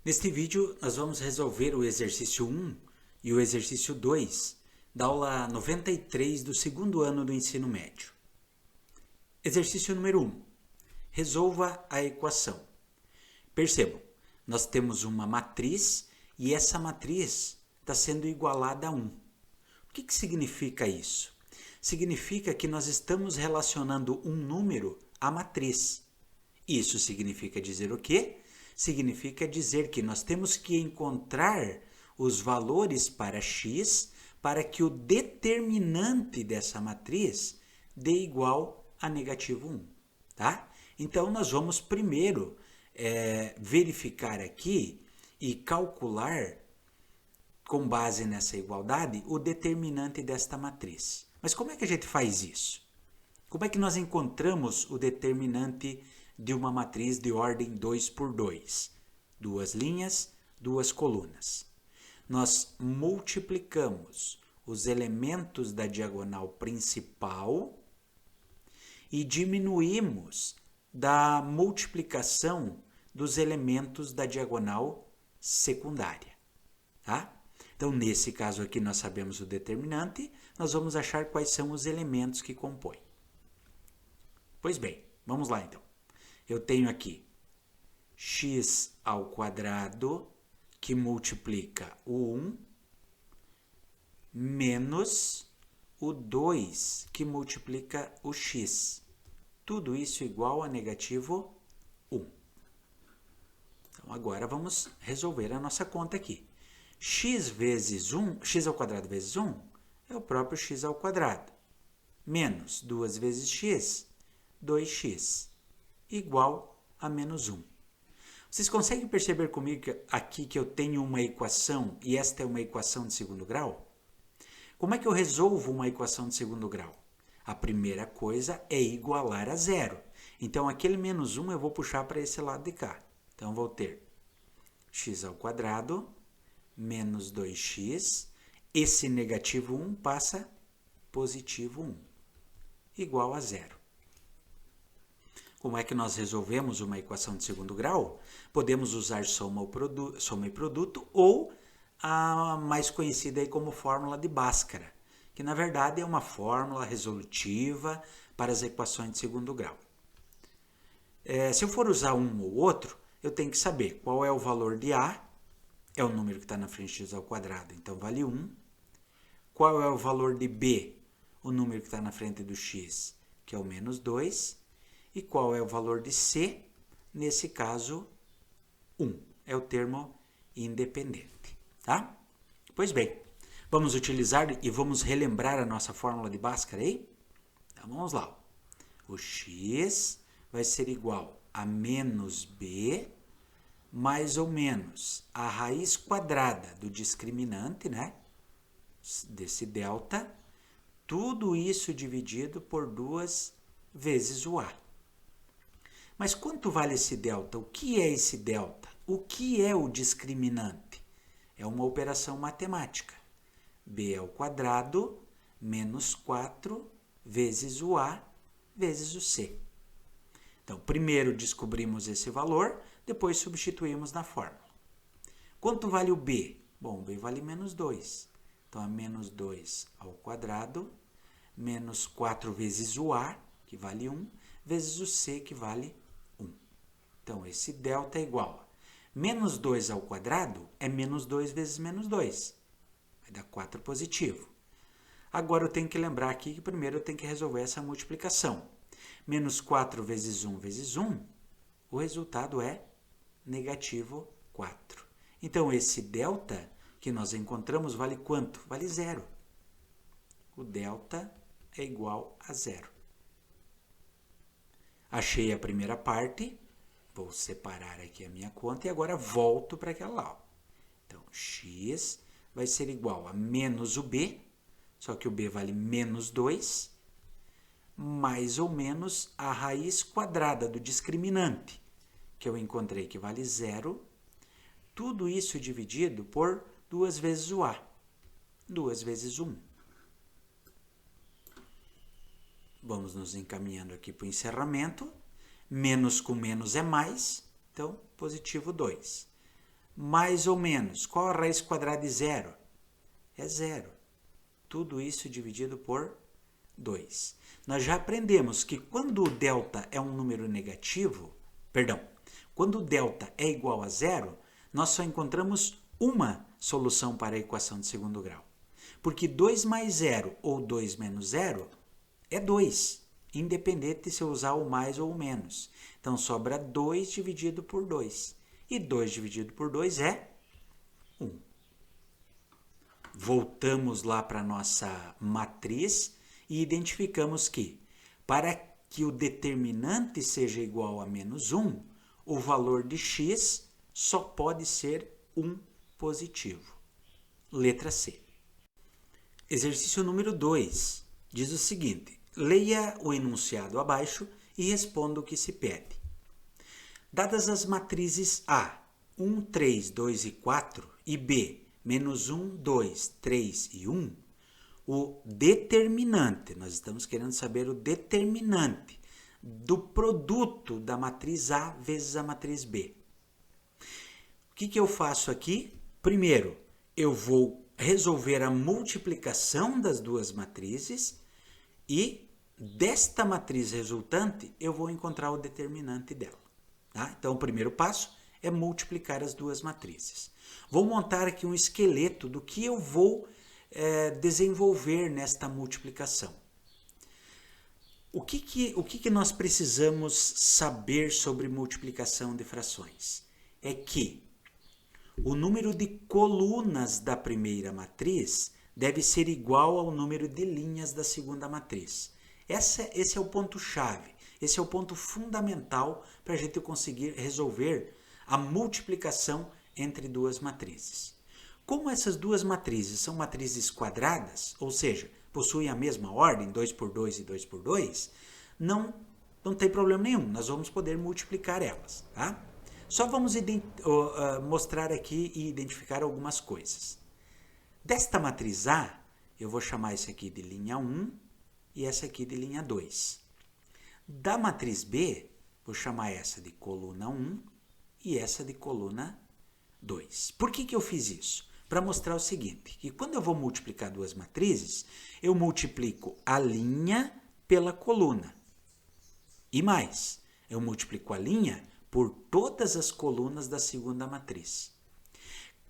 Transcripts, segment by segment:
Neste vídeo, nós vamos resolver o exercício 1 e o exercício 2 da aula 93 do segundo ano do ensino médio. Exercício número 1. Resolva a equação. Percebam, nós temos uma matriz e essa matriz está sendo igualada a 1. O que significa isso? Significa que nós estamos relacionando um número à matriz. Isso significa dizer o quê? Significa dizer que nós temos que encontrar os valores para x para que o determinante dessa matriz dê igual a negativo 1. Tá? Então, nós vamos primeiro verificar aqui e calcular, com base nessa igualdade, o determinante desta matriz. Mas como é que a gente faz isso? Como é que nós encontramos o determinante de uma matriz de ordem 2 por 2? Duas linhas, duas colunas. Nós multiplicamos os elementos da diagonal principal e diminuímos da multiplicação dos elementos da diagonal secundária. Tá? Então, nesse caso aqui, nós sabemos o determinante, nós vamos achar quais são os elementos que compõem. Pois bem, vamos lá então. Eu tenho aqui x ao quadrado, que multiplica o 1, menos o 2, que multiplica o x. Tudo isso igual a negativo 1. Então, agora vamos resolver a nossa conta aqui. X vezes 1, x ao quadrado vezes 1, é o próprio x ao quadrado. Menos 2 vezes x, 2x, igual a menos 1. Vocês conseguem perceber comigo aqui que eu tenho uma equação e esta é uma equação de segundo grau? Como é que eu resolvo uma equação de segundo grau? A primeira coisa é igualar a zero. Então, aquele menos 1 eu vou puxar para esse lado de cá. Então, vou ter x ao quadrado menos 2x. Esse negativo 1 passa positivo 1, igual a zero. Como é que nós resolvemos uma equação de segundo grau? Podemos usar soma e produto ou a mais conhecida aí como fórmula de Bhaskara, que na verdade é uma fórmula resolutiva para as equações de segundo grau. Se eu for usar um ou outro, eu tenho que saber qual é o valor de A, é o número que está na frente de x ao quadrado, então vale 1. Qual é o valor de B, o número que está na frente do x, que é o menos 2. E qual é o valor de C? Nesse caso, 1. É o termo independente. Tá? Pois bem, vamos utilizar e vamos relembrar a nossa fórmula de Bhaskara aí? Então, vamos lá. O x vai ser igual a menos b mais ou menos a raiz quadrada do discriminante, né? Desse delta. Tudo isso dividido por 2 vezes o a. Mas quanto vale esse delta? O que é esse delta? O que é o discriminante? É uma operação matemática. B ao quadrado menos 4 vezes o A vezes o C. Então, primeiro descobrimos esse valor, depois substituímos na fórmula. Quanto vale o B? Bom, o B vale menos 2. Então, é menos 2 ao quadrado menos 4 vezes o A, que vale 1, vezes o C, que vale 1. Então, esse delta é igual a menos 2 ao quadrado é menos 2 vezes menos 2. Vai dar 4 positivo. Agora, eu tenho que lembrar aqui que primeiro eu tenho que resolver essa multiplicação. Menos 4 vezes 1 vezes 1, o resultado é negativo 4. Então, esse delta que nós encontramos vale quanto? Vale 0. O delta é igual a 0. Achei a primeira parte, vou separar aqui a minha conta e agora volto para aquela lá. Então, x vai ser igual a menos o b, só que o b vale menos 2, mais ou menos a raiz quadrada do discriminante, que eu encontrei que vale 0. Tudo isso dividido por 2 vezes o a, 2 vezes 1. Vamos nos encaminhando aqui para o encerramento. Menos com menos é mais, então positivo 2. mais ou menos. Qual a raiz quadrada de zero? É zero. Tudo isso dividido por 2. Nós já aprendemos que quando o delta é um número negativo, quando o delta é igual a zero, nós só encontramos uma solução para a equação de segundo grau. Porque 2 mais 0 ou 2 menos 0 é 2, independente se eu usar o mais ou o menos. Então, sobra 2 dividido por 2. E 2 dividido por 2 é 1. Voltamos lá para a nossa matriz e identificamos que, para que o determinante seja igual a menos 1, o valor de x só pode ser 1 positivo. Letra C. Exercício número 2 diz o seguinte: leia o enunciado abaixo e responda o que se pede. Dadas as matrizes A, 1, 3, 2 e 4 e B, menos 1, 2, 3 e 1, o determinante, nós estamos querendo saber o determinante do produto da matriz A vezes a matriz B. O que eu faço aqui? Primeiro, eu vou resolver a multiplicação das duas matrizes e desta matriz resultante eu vou encontrar o determinante dela. Tá? Então, o primeiro passo é multiplicar as duas matrizes. Vou montar aqui um esqueleto do que eu vou desenvolver nesta multiplicação. O que nós precisamos saber sobre multiplicação de frações? É que o número de colunas da primeira matriz deve ser igual ao número de linhas da segunda matriz. Esse é o ponto-chave, esse é o ponto fundamental para a gente conseguir resolver a multiplicação entre duas matrizes. Como essas duas matrizes são matrizes quadradas, ou seja, possuem a mesma ordem, 2 por 2 e 2 por 2, não tem problema nenhum, nós vamos poder multiplicar elas. Tá? Só vamos mostrar aqui e identificar algumas coisas. Desta matriz A, eu vou chamar esse aqui de linha 1 e essa aqui de linha 2. Da matriz B, vou chamar essa de coluna 1 e essa de coluna 2. Por que eu fiz isso? Para mostrar o seguinte, que quando eu vou multiplicar duas matrizes, eu multiplico a linha pela coluna. E mais, eu multiplico a linha por todas as colunas da segunda matriz.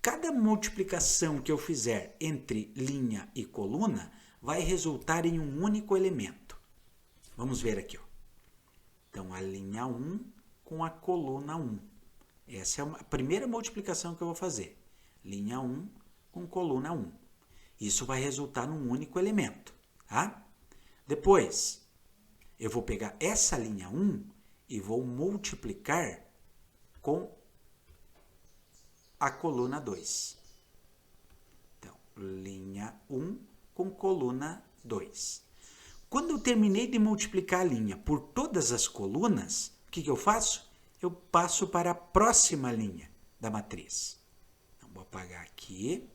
Cada multiplicação que eu fizer entre linha e coluna vai resultar em um único elemento. Vamos ver aqui. Ó. Então, a linha 1 com a coluna 1. Essa é a primeira multiplicação que eu vou fazer. Linha 1 com coluna 1. Isso vai resultar num único elemento. Tá? Depois, eu vou pegar essa linha 1 e vou multiplicar com a coluna 2. Então, linha 1 com coluna 2. Quando eu terminei de multiplicar a linha por todas as colunas, o que eu faço? Eu passo para a próxima linha da matriz. Então, vou apagar aqui.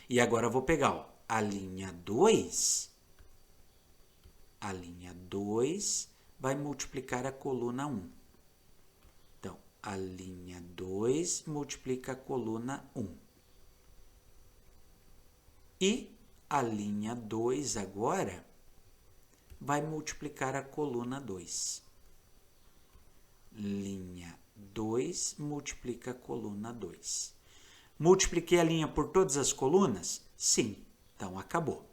E agora eu vou pegar a linha 2. A linha 2 vai multiplicar a coluna 1. Então, a linha 2 multiplica a coluna 1. E a linha 2 agora vai multiplicar a coluna 2. Linha 2 multiplica a coluna 2. Multipliquei a linha por todas as colunas? Sim. Então, acabou.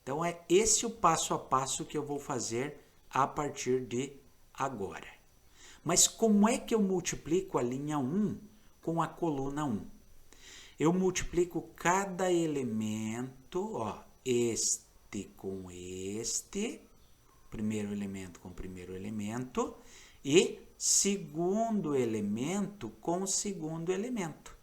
Então, é esse o passo a passo que eu vou fazer a partir de agora. Mas como é que eu multiplico a linha 1 com a coluna 1? Eu multiplico cada elemento, ó, este com este, primeiro elemento com primeiro elemento, e segundo elemento com segundo elemento.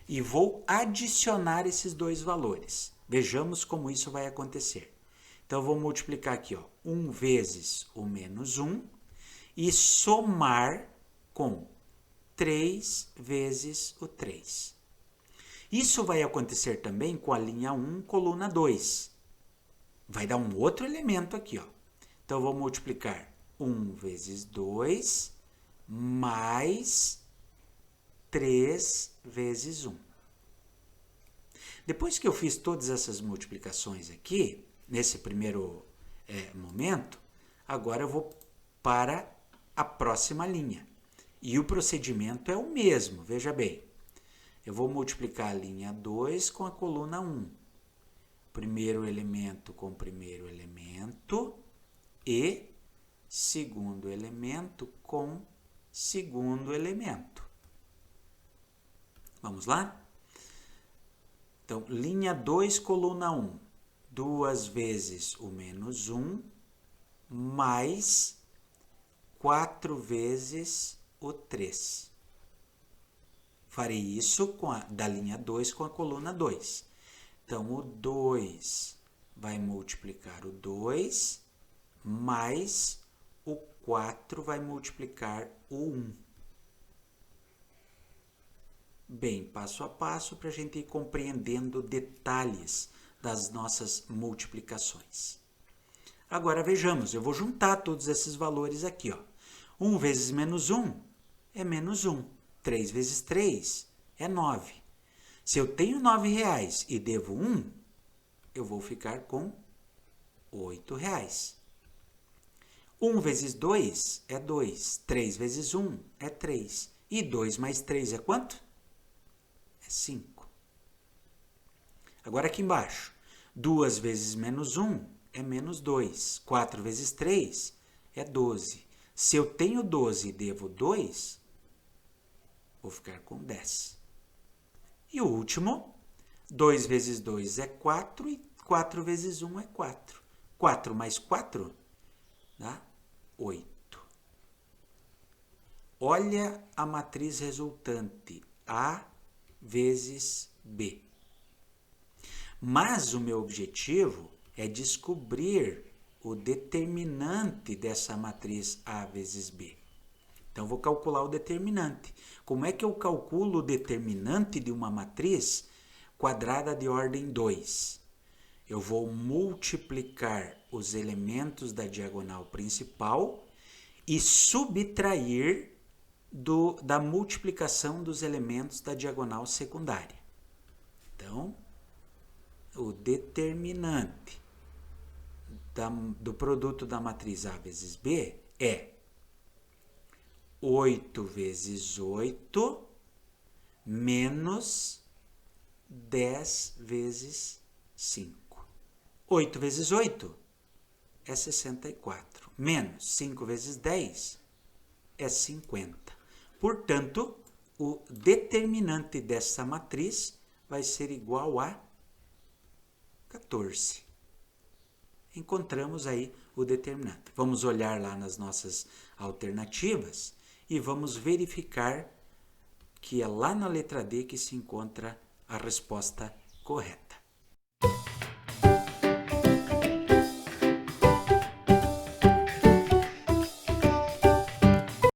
E vou adicionar esses dois valores. Vejamos como isso vai acontecer. Então, eu vou multiplicar aqui, ó, 1 vezes o menos 1 e somar com 3 vezes o 3. Isso vai acontecer também com a linha 1, coluna 2. Vai dar um outro elemento aqui, ó. Então, eu vou multiplicar 1 vezes 2 mais 3 vezes 1. Depois que eu fiz todas essas multiplicações aqui, nesse primeiro momento, agora eu vou para a próxima linha. E o procedimento é o mesmo, veja bem. Eu vou multiplicar a linha 2 com a coluna 1. Primeiro elemento com primeiro elemento e segundo elemento com segundo elemento. Vamos lá? Então, linha 2, coluna 1. 2 vezes o menos 1 mais 4 vezes o 3. Farei isso da linha 2 com a coluna 2. Então, o 2 vai multiplicar o 2, mais o 4 vai multiplicar o 1. Bem, passo a passo para a gente ir compreendendo detalhes das nossas multiplicações. Agora vejamos, eu vou juntar todos esses valores aqui. 1 vezes menos 1 é menos 1. 3 vezes 3 é 9. Se eu tenho R$9 e devo 1, eu vou ficar com R$8. 1 vezes 2 é 2. 3 vezes 1 é 3. E 2 mais 3 é quanto? É 5. Agora aqui embaixo. 2 vezes menos 1 é menos 2. 4 vezes 3 é 12. Se eu tenho 12 e devo 2, vou ficar com 10. E o último, 2 vezes 2 é 4 e 4 vezes 1 é 4. 4 mais 4 dá 8. Olha a matriz resultante, A vezes B. Mas o meu objetivo é descobrir o determinante dessa matriz A vezes B. Então, vou calcular o determinante. Como é que eu calculo o determinante de uma matriz quadrada de ordem 2? Eu vou multiplicar os elementos da diagonal principal e subtrair da multiplicação dos elementos da diagonal secundária. Então, o determinante do produto da matriz A vezes B é 8 vezes 8 menos 10 vezes 5. 8 vezes 8 é 64. Menos 5 vezes 10 é 50. Portanto, o determinante dessa matriz vai ser igual a 14. Encontramos aí o determinante. Vamos olhar lá nas nossas alternativas e vamos verificar que é lá na letra D que se encontra a resposta correta.